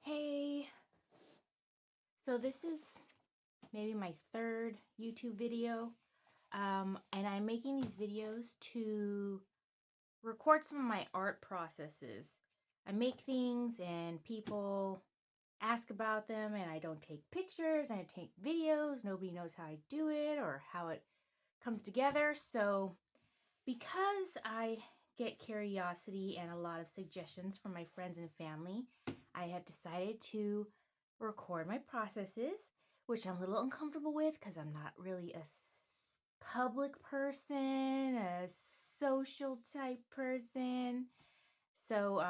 Hey, so this is maybe my third YouTube video, and I'm making these videos to record some of my art processes. I make things and people ask about them, and I don't take pictures, I take videos. Nobody knows how I do it or how it comes together. So because I get curiosity and a lot of suggestions from my friends and family, I have decided to record my processes, which I'm a little uncomfortable with because I'm not really a public person, a social type person. So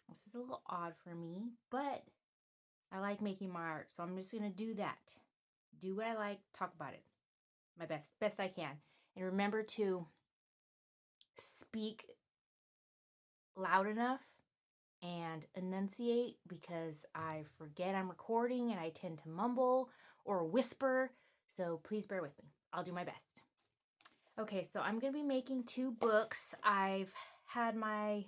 this is a little odd for me, but I like making my art, so I'm just gonna do that. Do what I like, talk about it. My best I can. And remember to speak loud enough and enunciate, because I forget I'm recording and I tend to mumble or whisper. So please bear with me. I'll do my best. Okay, so I'm going to be making 2 books. I've had my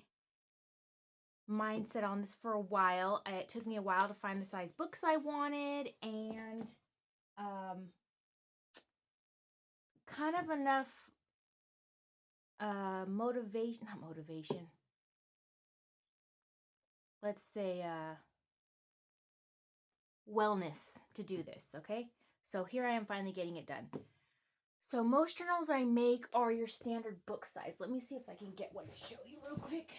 mindset on this for a while. It took me a while to find the size books I wanted, and kind of enough motivation, not motivation, let's say wellness to do this, okay? So here I am finally getting it done. So most journals I make are your standard book size. Let me see if I can get one to show you real quick.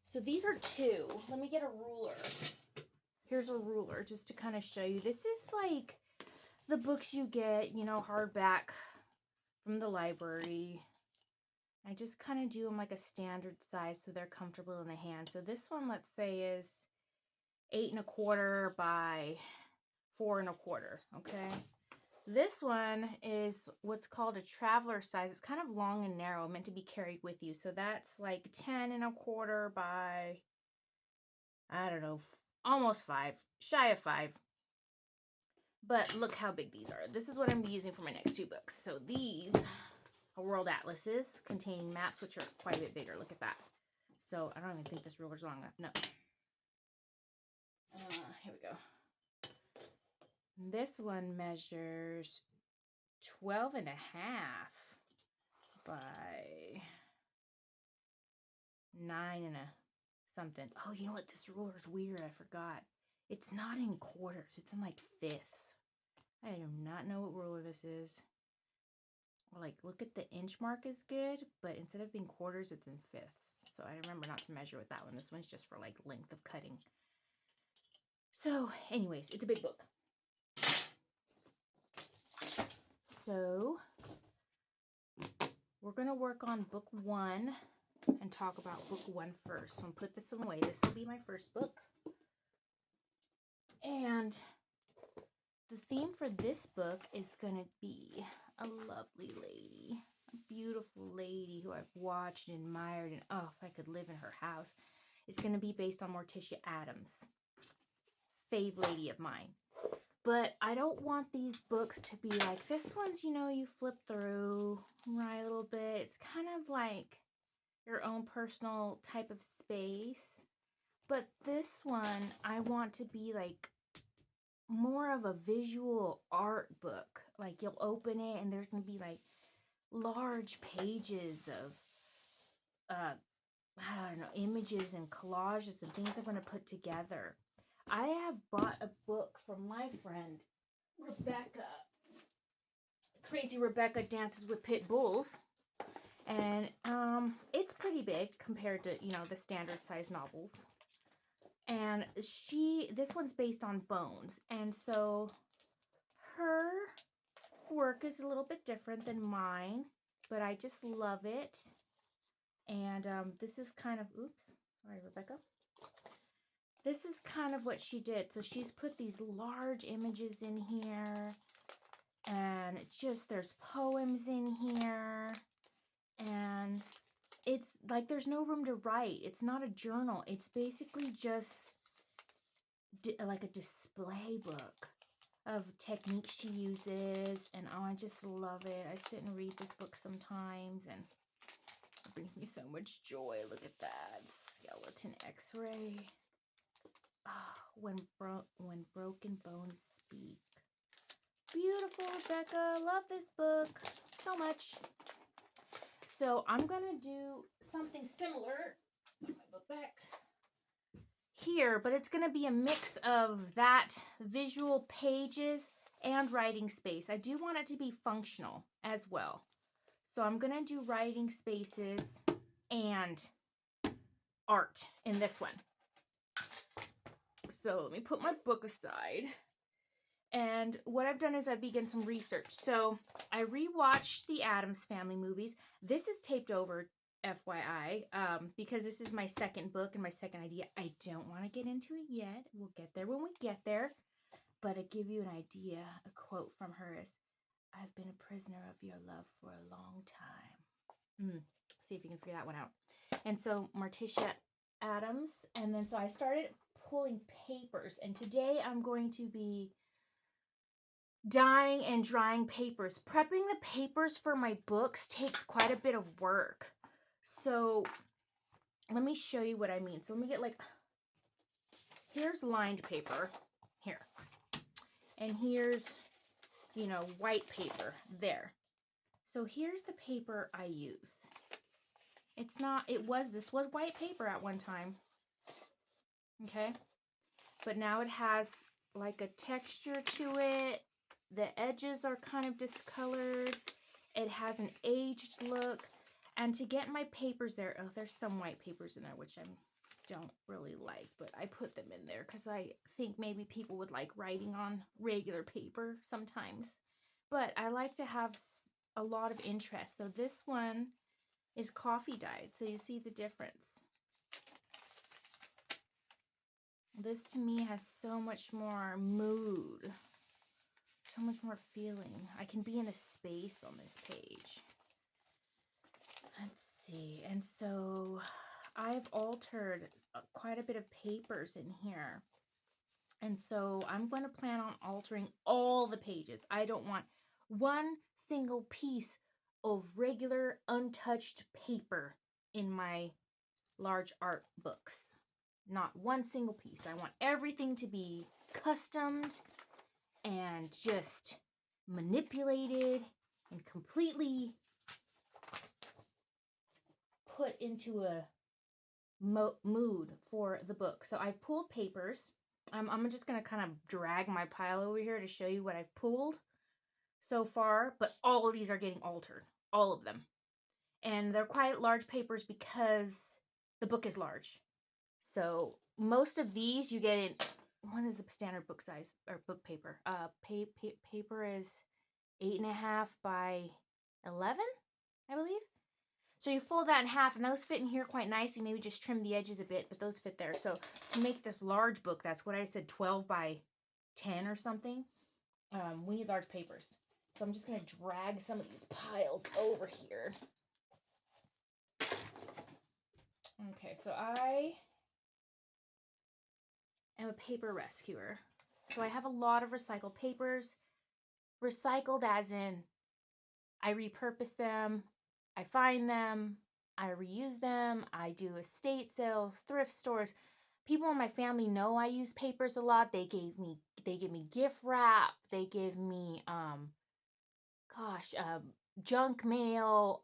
So these are 2. Let me get a ruler. Here's a ruler just to kind of show you. This is like the books you get, hardback from the library. I just kind of do them like a standard size so they're comfortable in the hand. So this one, let's say, is 8 1/4 by 4 1/4, okay? This one is what's called a traveler size. It's kind of long and narrow, meant to be carried with you. So that's like 10 1/4 by, I don't know, almost 5, shy of 5. But look how big these are. This is what I'm using for my next 2 books. So these are world atlases containing maps, which are quite a bit bigger. Look at that. So I don't even think this ruler's long enough. No. Here we go. This one measures 12 1/2 by 9 something. Oh, you know what? This ruler is weird. I forgot. It's not in quarters. It's in like fifths. I do not know what ruler this is. Like, look at the inch mark is good, but instead of being quarters, it's in fifths. So I remember not to measure with that one. This one's just for like length of cutting. So anyways, it's a big book. So we're going to work on book 1 and talk about book 1 first. So I'm going to put this away. This will be my first book. And the theme for this book is going to be a lovely lady, a beautiful lady who I've watched and admired, and oh, if I could live in her house. It's going to be based on Morticia Addams, fave lady of mine. But I don't want these books to be like, this one's, you flip through, right, a little bit. It's kind of like your own personal type of space. But this one, I want to be like more of a visual art book. Like, you'll open it and there's going to be like large pages of, I don't know, images and collages and things I'm going to put together. I have bought a book from my friend, Rebecca. Crazy Rebecca Dances with Pit Bulls. And it's pretty big compared to, the standard size novels. And this one's based on bones. And so her work is a little bit different than mine, but I just love it. And this is kind of, oops, sorry, Rebecca. This is kind of what she did. So she's put these large images in here, and there's poems in here, and it's like there's no room to write. It's not a journal. It's basically just like a display book of techniques she uses, and oh, I just love it. I sit and read this book sometimes, and it brings me so much joy. Look at that skeleton X-ray. Oh, when broken bones speak. Beautiful, Rebecca. Love this book so much. So I'm gonna do something similar. Put my book back here, but it's gonna be a mix of that visual pages and writing space. I do want it to be functional as well. So I'm gonna do writing spaces and art in this one. So let me put my book aside. And what I've done is I've begun some research. So I rewatched the Addams Family movies. This is taped over, FYI, because this is my second book and my second idea. I don't want to get into it yet. We'll get there when we get there. But to give you an idea, a quote from her is, "I've been a prisoner of your love for a long time." See if you can figure that one out. And so Morticia Addams. And then so I started pulling papers. And today I'm going to be dyeing and drying papers. Prepping the papers for my books takes quite a bit of work. So let me show you what I mean. So let me get here's lined paper here. And here's, white paper there. So here's the paper I use. This was white paper at one time. Okay. But now it has like a texture to it. The edges are kind of discolored. It has an aged look. And to get my papers there, oh, there's some white papers in there, which I don't really like, but I put them in there because I think maybe people would like writing on regular paper sometimes. But I like to have a lot of interest. So this one is coffee dyed. So you see the difference. This to me has so much more mood, so much more feeling. I can be in a space on this page. Let's see. And so I've altered quite a bit of papers in here. And so I'm going to plan on altering all the pages. I don't want one single piece of regular untouched paper in my large art books. Not one single piece. I want everything to be customed and just manipulated and completely put into a mood for the book. So I've pulled papers. I'm just going to kind of drag my pile over here to show you what I've pulled so far, but all of these are getting altered. All of them. And they're quite large papers because the book is large. So most of these you get in, what is the standard book size or book paper? Paper is 8.5 by 11, I believe. So you fold that in half, and those fit in here quite nicely. Maybe just trim the edges a bit, but those fit there. So to make this large book, that's what I said, 12 by 10 or something. We need large papers. So I'm just going to drag some of these piles over here. Okay, so I am a paper rescuer. So I have a lot of recycled papers. Recycled as in I repurpose them, I find them, I reuse them, I do estate sales, thrift stores. People in my family know I use papers a lot. They give me gift wrap, they give me junk mail.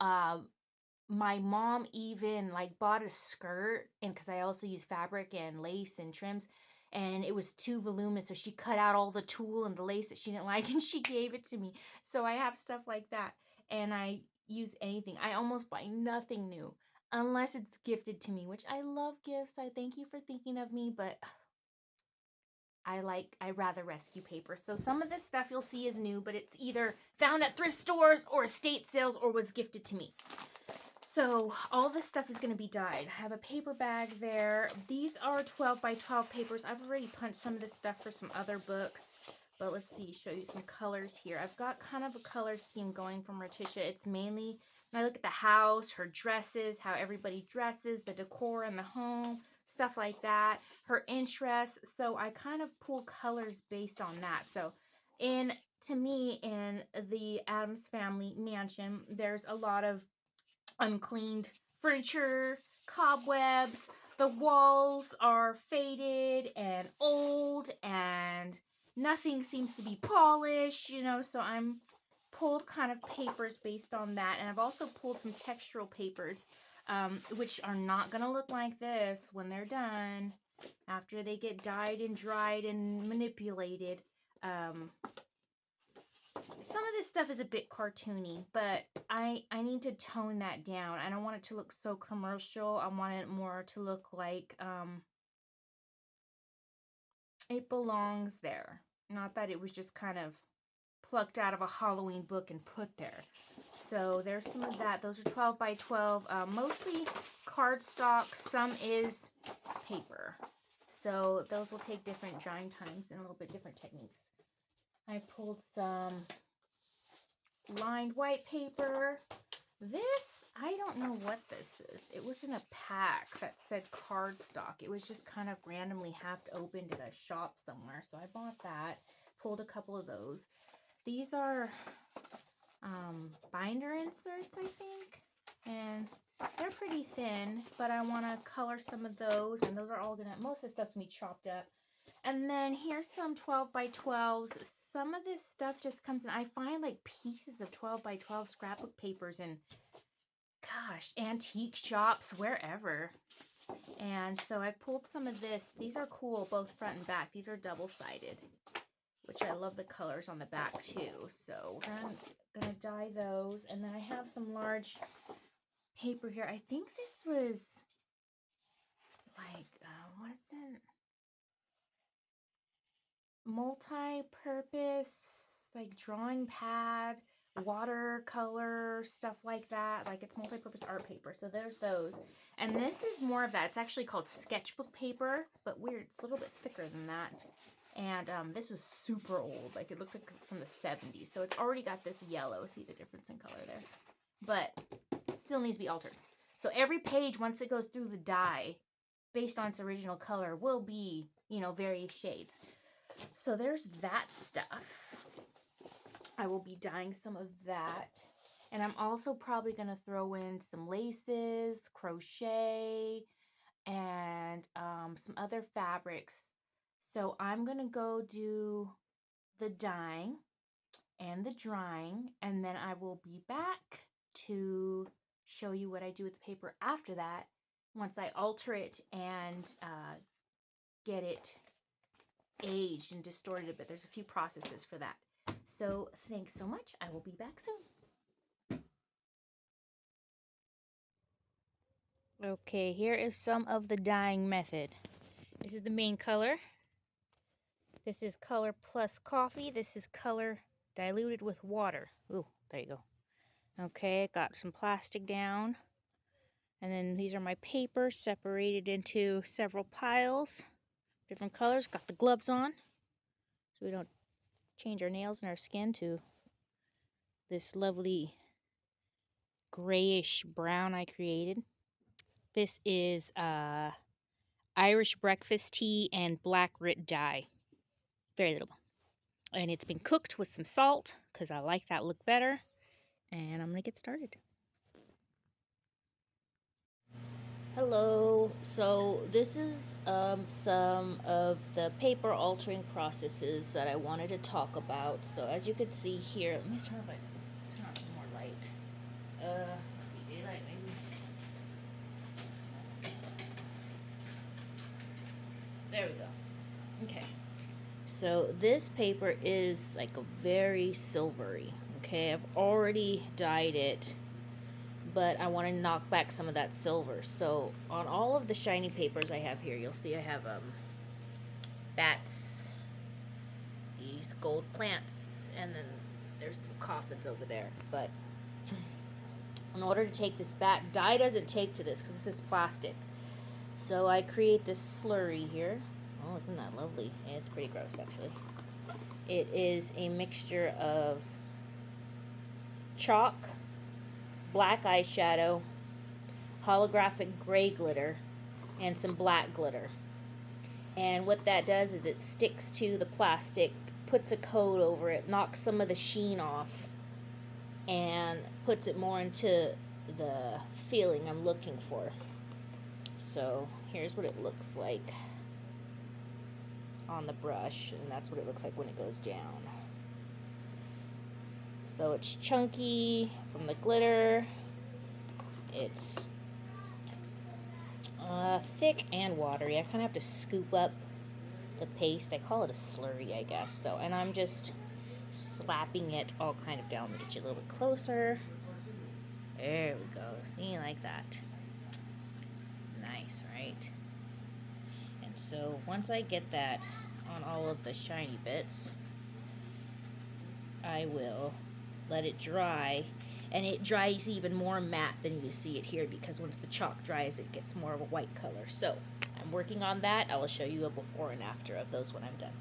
My mom even bought a skirt, and because I also use fabric and lace and trims, and it was too voluminous, so she cut out all the tulle and the lace that she didn't like, and she gave it to me. So I have stuff like that, and I use anything. I almost buy nothing new unless it's gifted to me, which I love gifts. I thank you for thinking of me, but I rather rescue paper. So some of this stuff you'll see is new, but it's either found at thrift stores or estate sales or was gifted to me. So all this stuff is going to be dyed. I have a paper bag there. These are 12 by 12 papers. I've already punched some of this stuff for some other books. But let's see, show you some colors here. I've got kind of a color scheme going from Morticia. It's mainly, when I look at the house, her dresses, how everybody dresses, the decor in the home, stuff like that, her interests. So I kind of pull colors based on that. So to me, in the Addams family mansion, there's a lot of uncleaned furniture, cobwebs. The walls are faded and old, and nothing seems to be polished, you know, so I'm pulled kind of papers based on that. And I've also pulled some textural papers, which are not going to look like this when they're done, after they get dyed and dried and manipulated. Some of this stuff is a bit cartoony, but I need to tone that down. I don't want it to look so commercial. I want it more to look like it belongs there. Not that it was just kind of plucked out of a Halloween book and put there. So there's some of that. Those are 12 by 12, mostly cardstock. Some is paper. So those will take different drying times and a little bit different techniques. I pulled some lined white paper. This, I don't know what this is. It was in a pack that said cardstock. It was just kind of randomly half opened at a shop somewhere. So I bought that, pulled a couple of those. These are binder inserts, I think. And they're pretty thin, but I want to color some of those. And those are all going to, most of the stuff's going to be chopped up. And then here's some 12 by 12s. Some of this stuff just comes in. I find like pieces of 12 by 12 scrapbook papers in, gosh, antique shops, wherever. And so I pulled some of this. These are cool, both front and back. These are double-sided, which I love the colors on the back too. So we're gonna dye those. And then I have some large paper here. I think this was like, what is it? Multi-purpose, like drawing pad, watercolor, stuff like that. Like it's multi-purpose art paper. So there's those. And this is more of that. It's actually called sketchbook paper, but weird. It's a little bit thicker than that. And this was super old. Like it looked like from the 70s. So it's already got this yellow. See the difference in color there. But still needs to be altered. So every page, once it goes through the dye, based on its original color, will be, you know, various shades. So there's that stuff. I will be dyeing some of that. And I'm also probably going to throw in some laces, crochet, and some other fabrics. So I'm going to go do the dyeing and the drying, and then I will be back to show you what I do with the paper after that, once I alter it and get it aged and distorted a bit. There's a few processes for that. So thanks so much. I will be back soon. Okay, here is some of the dyeing method. This is the main color. This is color plus coffee. This is color diluted with water. Ooh, there you go. Okay, got some plastic down. And then these are my papers separated into several piles. Different colors. Got the gloves on so we don't change our nails and our skin to this lovely grayish brown I created. This is Irish breakfast tea and black grit dye. Very little. And it's been cooked with some salt because I like that look better. And I'm going to get started. Hello. So this is some of the paper altering processes that I wanted to talk about. So as you can see here, let me turn on some more light. Let's see, daylight maybe. There we go. Okay. So this paper is like a very silvery. Okay, I've already dyed it, but I want to knock back some of that silver. So on all of the shiny papers I have here, you'll see I have bats, these gold plants, and then there's some coffins over there. But in order to take this back, dye doesn't take to this because this is plastic. So I create this slurry here. Oh, isn't that lovely? Yeah, it's pretty gross actually. It is a mixture of chalk, black eyeshadow, holographic gray glitter, and some black glitter. And what that does is it sticks to the plastic, puts a coat over it, knocks some of the sheen off, and puts it more into the feeling I'm looking for. So here's what it looks like on the brush, and that's what it looks like when it goes down. So it's chunky from the glitter. It's thick and watery. I kind of have to scoop up the paste. I call it a slurry, I guess. So, and I'm just slapping it all kind of down to get you a little bit closer. There we go. See, like that. Nice, right? And so once I get that on all of the shiny bits, I will let it dry. And it dries even more matte than you see it here, because once the chalk dries, it gets more of a white color. So I'm working on that. I will show you a before and after of those when I'm done.